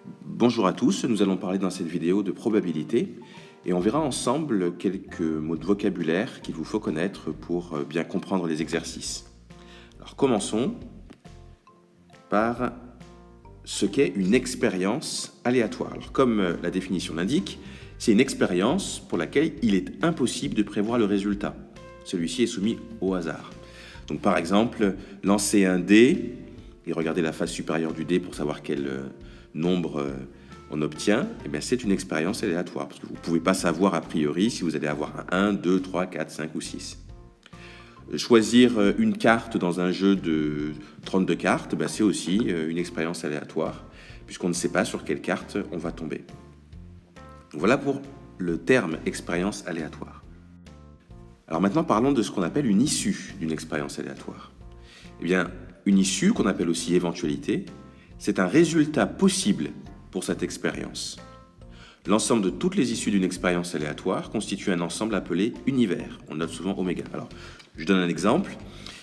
Bonjour à tous, nous allons parler dans cette vidéo de probabilité et on verra ensemble quelques mots de vocabulaire qu'il vous faut connaître pour bien comprendre les exercices. Alors commençons par ce qu'est une expérience aléatoire. Alors, comme la définition l'indique, c'est une expérience pour laquelle il est impossible de prévoir le résultat. Celui-ci est soumis au hasard. Donc par exemple, lancer un dé et regarder la face supérieure du dé pour savoir quel nombre on obtient, eh bien c'est une expérience aléatoire, parce que vous ne pouvez pas savoir a priori si vous allez avoir un 1, 2, 3, 4, 5 ou 6. Choisir une carte dans un jeu de 32 cartes, ben c'est aussi une expérience aléatoire, puisqu'on ne sait pas sur quelle carte on va tomber. Voilà pour le terme expérience aléatoire. Alors maintenant parlons de ce qu'on appelle une issue d'une expérience aléatoire. Eh bien, une issue, qu'on appelle aussi éventualité, c'est un résultat possible pour cette expérience. L'ensemble de toutes les issues d'une expérience aléatoire constitue un ensemble appelé univers. On note souvent oméga. Alors, je donne un exemple.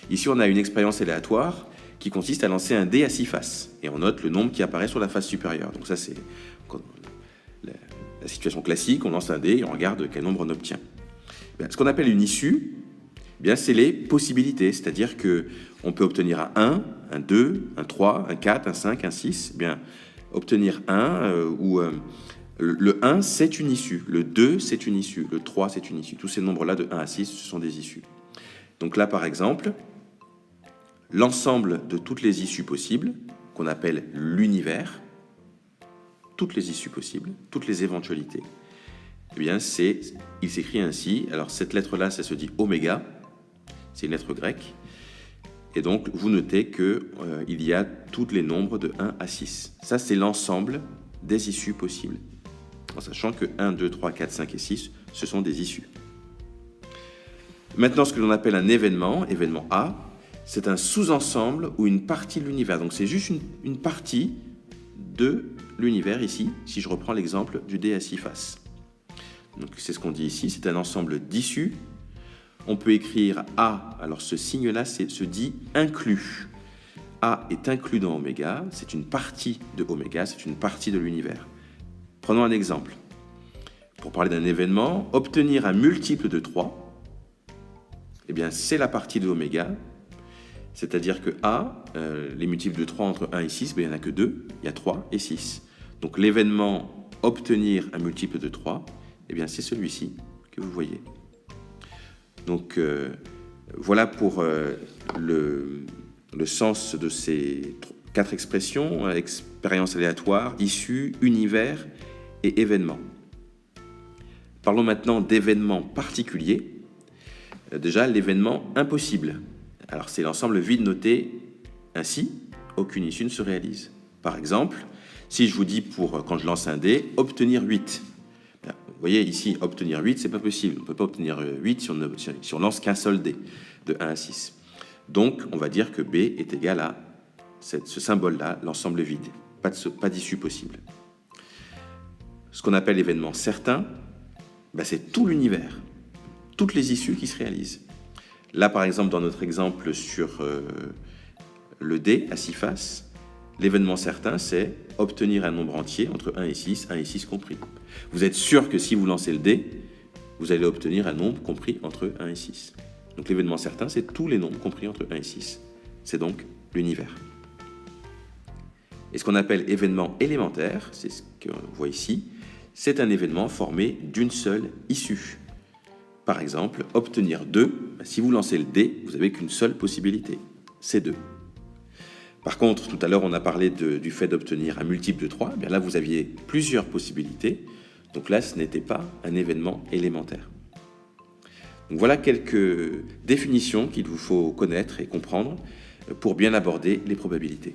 Ici, on a une expérience aléatoire qui consiste à lancer un dé à 6 faces. Et on note le nombre qui apparaît sur la face supérieure. Donc ça, c'est la situation classique. On lance un dé et on regarde quel nombre on obtient. Bien, ce qu'on appelle une issue, bien, c'est les possibilités. C'est-à-dire qu'on peut obtenir un 1, un 2, un 3, un 4, un 5, un 6. Bien, obtenir 1 le 1, c'est une issue. Le 2, c'est une issue. Le 3, c'est une issue. Tous ces nombres-là de 1 à 6, ce sont des issues. Donc là, par exemple, l'ensemble de toutes les issues possibles, qu'on appelle l'univers, toutes les issues possibles, toutes les éventualités, eh bien, il s'écrit ainsi. Alors, cette lettre-là, ça se dit oméga. C'est une lettre grecque. Et donc, vous notez qu'il y a tous les nombres de 1 à 6. Ça, c'est l'ensemble des issues possibles. En sachant que 1, 2, 3, 4, 5 et 6, ce sont des issues. Maintenant, ce que l'on appelle un événement A, c'est un sous-ensemble ou une partie de l'univers. Donc, c'est juste une partie de l'univers ici, si je reprends l'exemple du dé à 6 faces. Donc, c'est ce qu'on dit ici, c'est un ensemble d'issues. On peut écrire A, alors ce signe-là se dit inclus. A est inclus dans oméga, c'est une partie de oméga, c'est une partie de l'univers. Prenons un exemple. Pour parler d'un événement, obtenir un multiple de 3, eh bien c'est la partie de oméga, c'est-à-dire que A, les multiples de 3 entre 1 et 6, ben, il n'y en a que 2, il y a 3 et 6. Donc l'événement obtenir un multiple de 3, eh bien c'est celui-ci que vous voyez. Donc voilà pour le sens de ces 4 expressions, expérience aléatoire, issue, univers et événement. Parlons maintenant d'événements particuliers. Déjà, l'événement impossible. Alors c'est l'ensemble vide noté ainsi, aucune issue ne se réalise. Par exemple, si je vous dis quand je lance un dé, obtenir 8. Vous voyez ici, obtenir 8, c'est pas possible. On ne peut pas obtenir 8 si on lance qu'un seul dé, de 1 à 6. Donc, on va dire que B est égal à ce symbole-là, l'ensemble vide. Pas d'issue possible. Ce qu'on appelle l'événement certain, c'est tout l'univers, toutes les issues qui se réalisent. Là, par exemple, dans notre exemple sur le dé à 6 faces, l'événement certain, c'est obtenir un nombre entier entre 1 et 6 compris. Vous êtes sûr que si vous lancez le dé, vous allez obtenir un nombre compris entre 1 et 6. Donc l'événement certain, c'est tous les nombres compris entre 1 et 6. C'est donc l'univers. Et ce qu'on appelle événement élémentaire, c'est ce qu'on voit ici, c'est un événement formé d'une seule issue. Par exemple, obtenir 2, si vous lancez le dé, vous n'avez qu'une seule possibilité, c'est 2. Par contre, tout à l'heure, on a parlé du fait d'obtenir un multiple de 3. Bien là, vous aviez plusieurs possibilités. Donc là, ce n'était pas un événement élémentaire. Donc voilà quelques définitions qu'il vous faut connaître et comprendre pour bien aborder les probabilités.